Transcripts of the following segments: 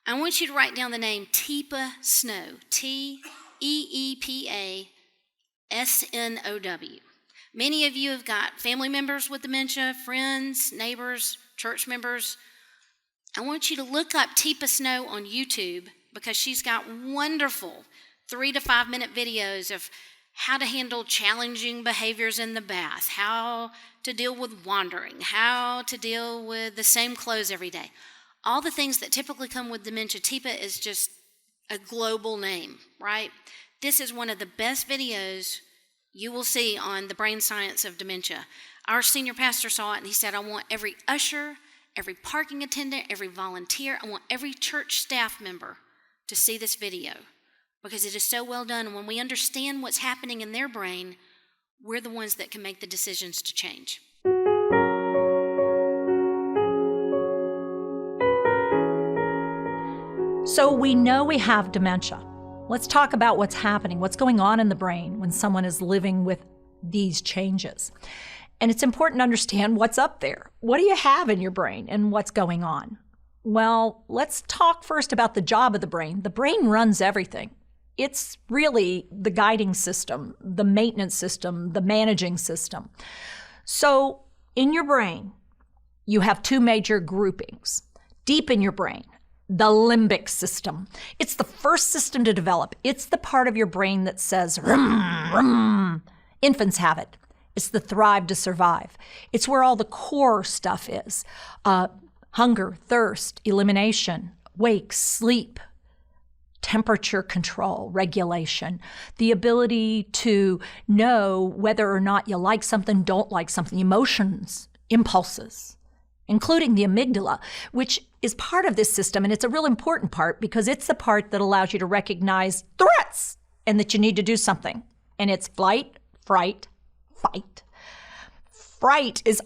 I want you to write down the name Teepa Snow, Teepasnow. Many of you have got family members with dementia, friends, neighbors, church members. I want you to look up Teepa Snow on YouTube because she's got wonderful 3 to 5 minute videos of how to handle challenging behaviors in the bath, how to deal with wandering, how to deal with the same clothes every day. All the things that typically come with dementia. Teepa is just a global name, right? This is one of the best videos you will see on the brain science of dementia. Our senior pastor saw it and he said, I want every usher, every parking attendant, every volunteer, I want every church staff member to see this video because it is so well done. And when we understand what's happening in their brain, we're the ones that can make the decisions to change. So we know we have dementia. Let's talk about what's happening, what's going on in the brain when someone is living with these changes. And it's important to understand what's up there. What do you have in your brain and what's going on? Well, let's talk first about the job of the brain. The brain runs everything. It's really the guiding system, the maintenance system, the managing system. So in your brain, you have 2 major groupings. Deep in your brain, the limbic system. It's the first system to develop. It's the part of your brain that says, rum, rum. Infants have it. It's the thrive to survive. It's where all the core stuff is. Hunger, thirst, elimination, wake, sleep, temperature control, regulation, the ability to know whether or not you like something, don't like something, emotions, impulses, including the amygdala, which is part of this system. And it's a real important part because it's the part that allows you to recognize threats and that you need to do something. And it's flight, fright, fight. Fright is,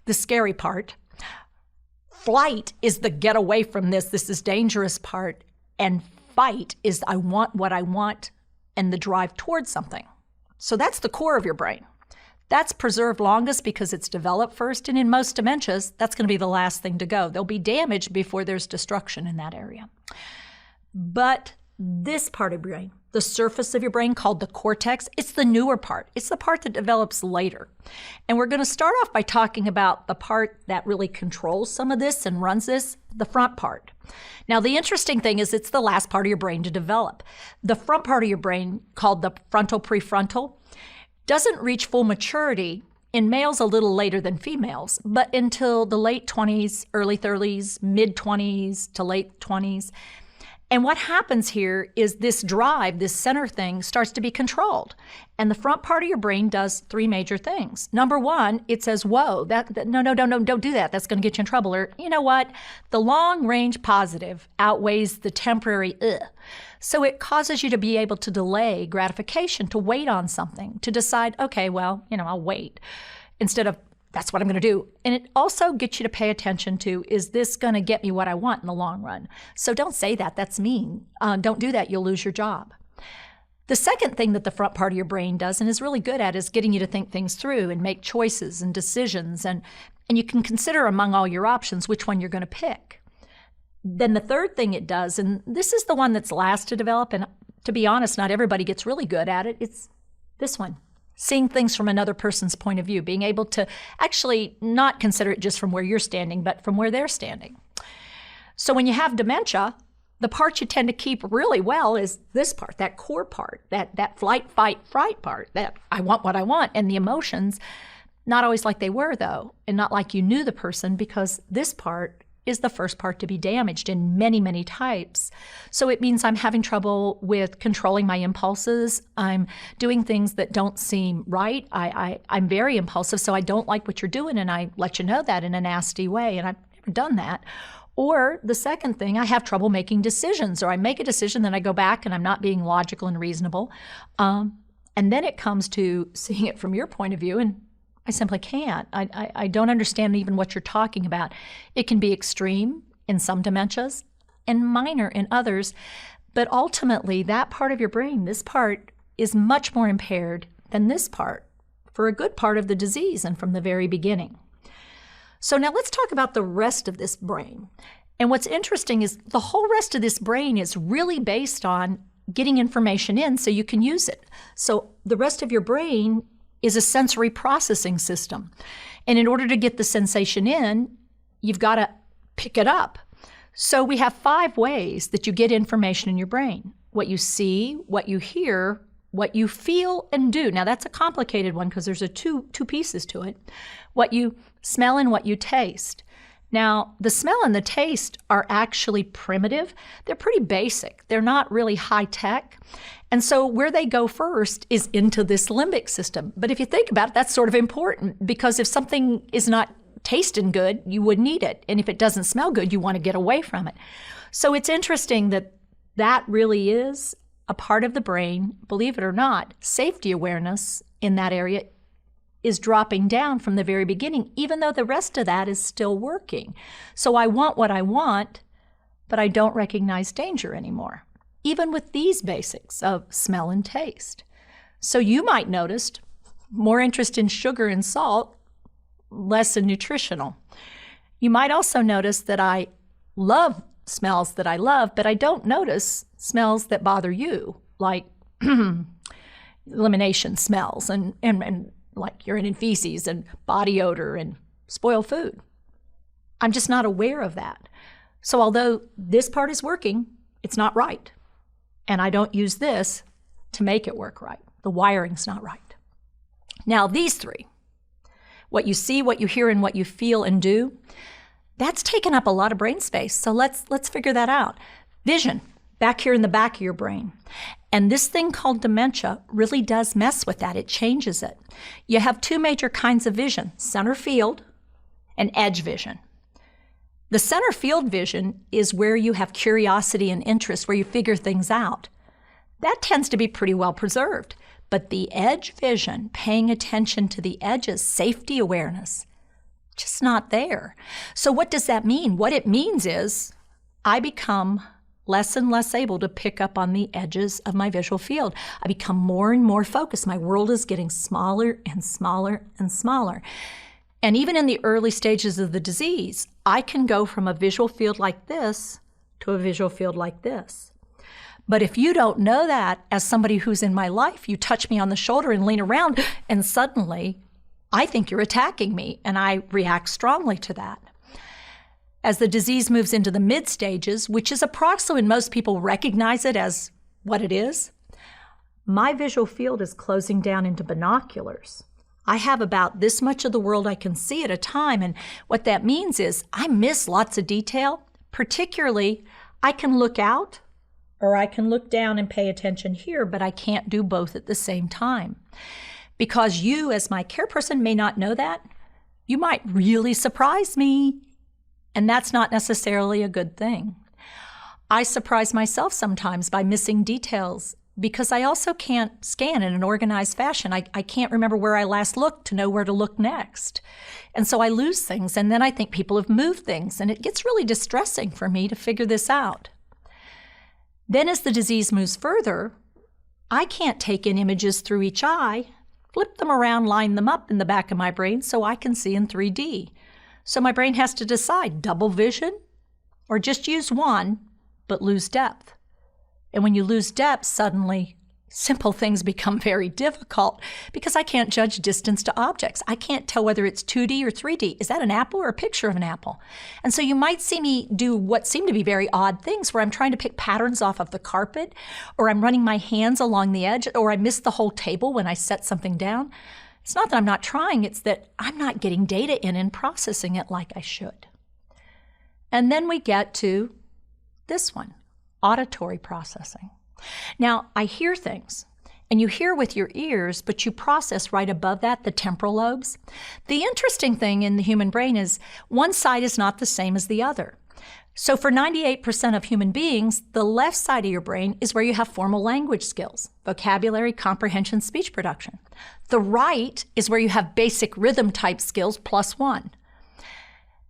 the scary part. Flight is the get away from this is dangerous part. And fight is I want what I want and the drive towards something. So that's the core of your brain. That's preserved longest because it's developed first. And in most dementias, that's going to be the last thing to go. There'll be damage before there's destruction in that area. But this part of your brain, the surface of your brain called the cortex, it's the newer part. It's the part that develops later. And we're going to start off by talking about the part that really controls some of this and runs this, the front part. Now, the interesting thing is it's the last part of your brain to develop. The front part of your brain, called the frontal prefrontal, doesn't reach full maturity in males a little later than females, but until the late 20s, early 30s, mid 20s to late 20s. And what happens here is this drive, this center thing, starts to be controlled. And the front part of your brain does 3 major things. Number 1, it says, whoa, no, don't do that. That's going to get you in trouble. Or, you know what? The long-range positive outweighs the temporary ugh. So it causes you to be able to delay gratification, to wait on something, to decide, okay, well, I'll wait, instead of, that's what I'm going to do. And it also gets you to pay attention to, is this going to get me what I want in the long run? So don't say that. That's mean. Don't do that. You'll lose your job. The second thing that the front part of your brain does and is really good at is getting you to think things through and make choices and decisions. And you can consider among all your options which one you're going to pick. Then the third thing it does, and this is the one that's last to develop, and to be honest, not everybody gets really good at it, it's this one. Seeing things from another person's point of view, being able to actually not consider it just from where you're standing, but from where they're standing. So when you have dementia, the part you tend to keep really well is this part, that core part, that flight, fight, fright part, that I want what I want, and the emotions, not always like they were though, and not like you knew the person, because this part is the first part to be damaged in many, many types. So it means I'm having trouble with controlling my impulses. I'm doing things that don't seem right. I'm very impulsive, so I don't like what you're doing, and I let you know that in a nasty way, and I've never done that. Or the second thing, I have trouble making decisions, or I make a decision, then I go back and I'm not being logical and reasonable. And then it comes to seeing it from your point of view, and I simply can't. I don't understand even what you're talking about. It can be extreme in some dementias and minor in others, but ultimately that part of your brain, this part, is much more impaired than this part for a good part of the disease and from the very beginning. So now let's talk about the rest of this brain. And what's interesting is the whole rest of this brain is really based on getting information in so you can use it. So the rest of your brain is a sensory processing system. And in order to get the sensation in, you've got to pick it up. So we have 5 ways that you get information in your brain: what you see, what you hear, what you feel and do. Now that's a complicated one because there's two pieces to it. What you smell and what you taste. Now, the smell and the taste are actually primitive. They're pretty basic. They're not really high tech. And so where they go first is into this limbic system. But if you think about it, that's sort of important, because if something is not tasting good, you wouldn't eat it. And if it doesn't smell good, you want to get away from it. So it's interesting that that really is a part of the brain. Believe it or not, safety awareness in that area is dropping down from the very beginning, even though the rest of that is still working. So I want what I want, but I don't recognize danger anymore, even with these basics of smell and taste. So you might notice more interest in sugar and salt, less in nutritional. You might also notice that I love smells that I love, but I don't notice smells that bother you, like elimination smells and like urine and feces and body odor and spoiled food. I'm just not aware of that. So although this part is working, it's not right. And I don't use this to make it work right. The wiring's not right. Now these 3, what you see, what you hear, and what you feel and do, that's taken up a lot of brain space. So let's figure that out. Vision, back here in the back of your brain. And this thing called dementia really does mess with that. It changes it. You have 2 major kinds of vision: center field and edge vision. The center field vision is where you have curiosity and interest, where you figure things out. That tends to be pretty well preserved. But the edge vision, paying attention to the edges, safety awareness, just not there. So what does that mean? What it means is I become less and less able to pick up on the edges of my visual field. I become more and more focused. My world is getting smaller and smaller and smaller. And even in the early stages of the disease, I can go from a visual field like this to a visual field like this. But if you don't know that, as somebody who's in my life, you touch me on the shoulder and lean around, and suddenly I think you're attacking me, and I react strongly to that. As the disease moves into the mid stages, which is approximately when most people recognize it as what it is, my visual field is closing down into binoculars. I have about this much of the world I can see at a time, and what that means is I miss lots of detail. Particularly, I can look out or I can look down and pay attention here, but I can't do both at the same time. Because you, as my care person, may not know that, you might really surprise me. And that's not necessarily a good thing. I surprise myself sometimes by missing details because I also can't scan in an organized fashion. I can't remember where I last looked to know where to look next. And so I lose things, and then I think people have moved things, and it gets really distressing for me to figure this out. Then as the disease moves further, I can't take in images through each eye, flip them around, line them up in the back of my brain so I can see in 3D. So my brain has to decide, double vision or just use one, but lose depth. And when you lose depth, suddenly simple things become very difficult because I can't judge distance to objects. I can't tell whether it's 2D or 3D. Is that an apple or a picture of an apple? And so you might see me do what seem to be very odd things where I'm trying to pick patterns off of the carpet, or I'm running my hands along the edge, or I miss the whole table when I set something down. It's not that I'm not trying, it's that I'm not getting data in and processing it like I should. And then we get to this one, auditory processing. Now, I hear things, and you hear with your ears, but you process right above that, the temporal lobes. The interesting thing in the human brain is one side is not the same as the other. So for 98% of human beings, the left side of your brain is where you have formal language skills, vocabulary, comprehension, speech production. The right is where you have basic rhythm type skills +1.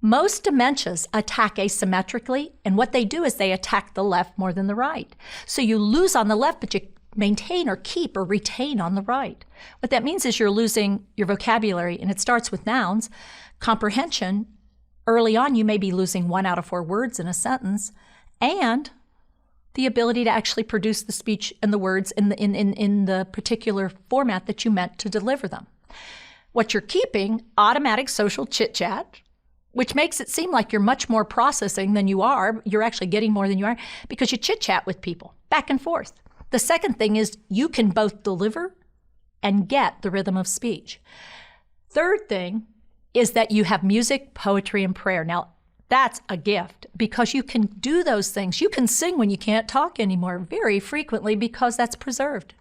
Most dementias attack asymmetrically, and what they do is they attack the left more than the right. So you lose on the left, but you maintain or keep or retain on the right. What that means is you're losing your vocabulary, and it starts with nouns, comprehension, Early on, you may be losing 1 out of 4 words in a sentence and the ability to actually produce the speech and the words in the particular format that you meant to deliver them. What you're keeping, automatic social chit-chat, which makes it seem like you're much more processing than you are. You're actually getting more than you are because you chit-chat with people back and forth. The second thing is you can both deliver and get the rhythm of speech. Third thing is that you have music, poetry, and prayer. Now, that's a gift because you can do those things. You can sing when you can't talk anymore very frequently because that's preserved.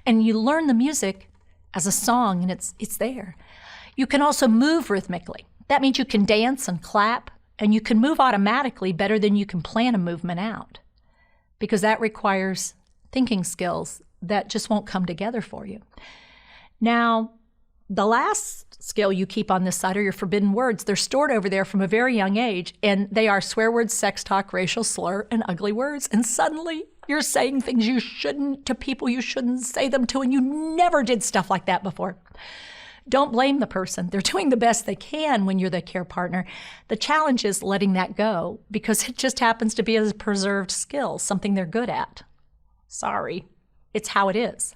And you learn the music as a song and it's there. You can also move rhythmically. That means you can dance and clap and you can move automatically better than you can plan a movement out because that requires thinking skills that just won't come together for you. Now, the last skill you keep on this side are your forbidden words. They're stored over there from a very young age, and they are swear words, sex talk, racial slur, and ugly words. And suddenly, you're saying things you shouldn't to people you shouldn't say them to, and you never did stuff like that before. Don't blame the person. They're doing the best they can when you're the care partner. The challenge is letting that go because it just happens to be a preserved skill, something they're good at. Sorry, it's how it is.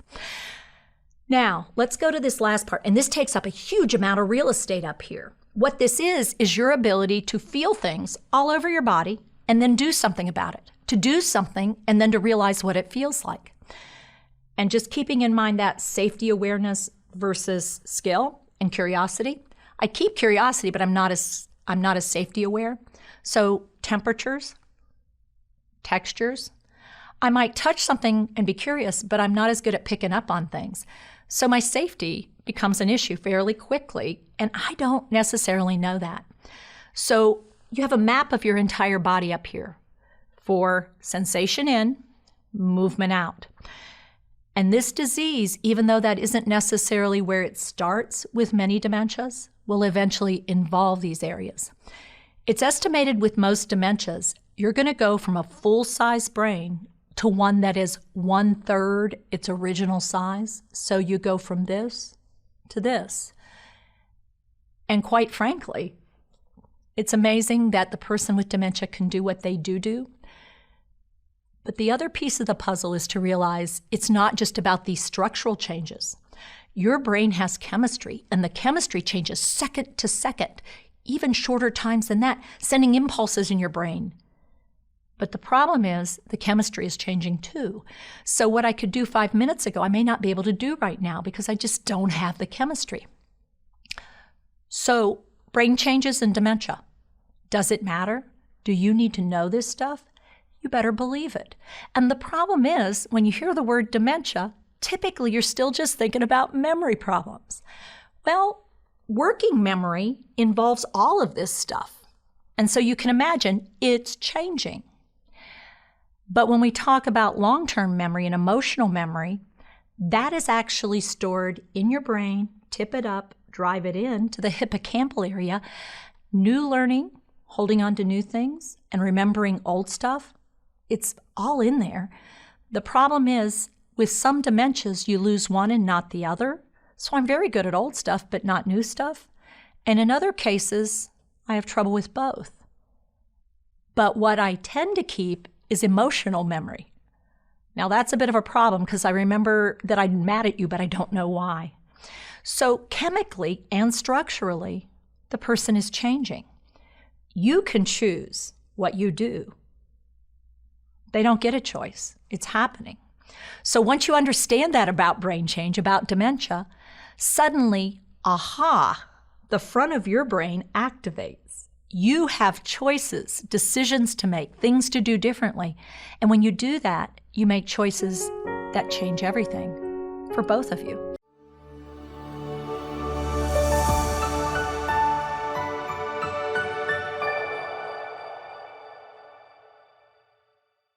Now, let's go to this last part, and this takes up a huge amount of real estate up here. What this is your ability to feel things all over your body and then do something about it, to do something and then to realize what it feels like. And just keeping in mind that safety awareness versus skill and curiosity. I keep curiosity, but I'm not as safety aware. So temperatures, textures. I might touch something and be curious, but I'm not as good at picking up on things. So my safety becomes an issue fairly quickly, and I don't necessarily know that. So you have a map of your entire body up here for sensation in, movement out. And this disease, even though that isn't necessarily where it starts with many dementias, will eventually involve these areas. It's estimated with most dementias, you're going to go from a full-size brain to one that is 1/3 its original size. So you go from this to this. And quite frankly, it's amazing that the person with dementia can do what they do. But the other piece of the puzzle is to realize it's not just about these structural changes. Your brain has chemistry, and the chemistry changes second to second, even shorter times than that, sending impulses in your brain. But the problem is the chemistry is changing too. So what I could do 5 minutes ago, I may not be able to do right now because I just don't have the chemistry. So brain changes in dementia. Does it matter? Do you need to know this stuff? You better believe it. And the problem is when you hear the word dementia, typically you're still just thinking about memory problems. Well, working memory involves all of this stuff. And so you can imagine it's changing. But when we talk about long-term memory and emotional memory, that is actually stored in your brain, tip it up, drive it in to the hippocampal area. New learning, holding on to new things, and remembering old stuff, it's all in there. The problem is, with some dementias, you lose one and not the other. So I'm very good at old stuff, but not new stuff. And in other cases, I have trouble with both. But what I tend to keep is emotional memory. Now that's a bit of a problem because I remember that I'm mad at you, but I don't know why. So chemically and structurally, the person is changing. You can choose what you do. They don't get a choice. It's happening. So once you understand that about brain change, about dementia, suddenly, aha, the front of your brain activates. You have choices, decisions to make, things to do differently. And when you do that, you make choices that change everything for both of you.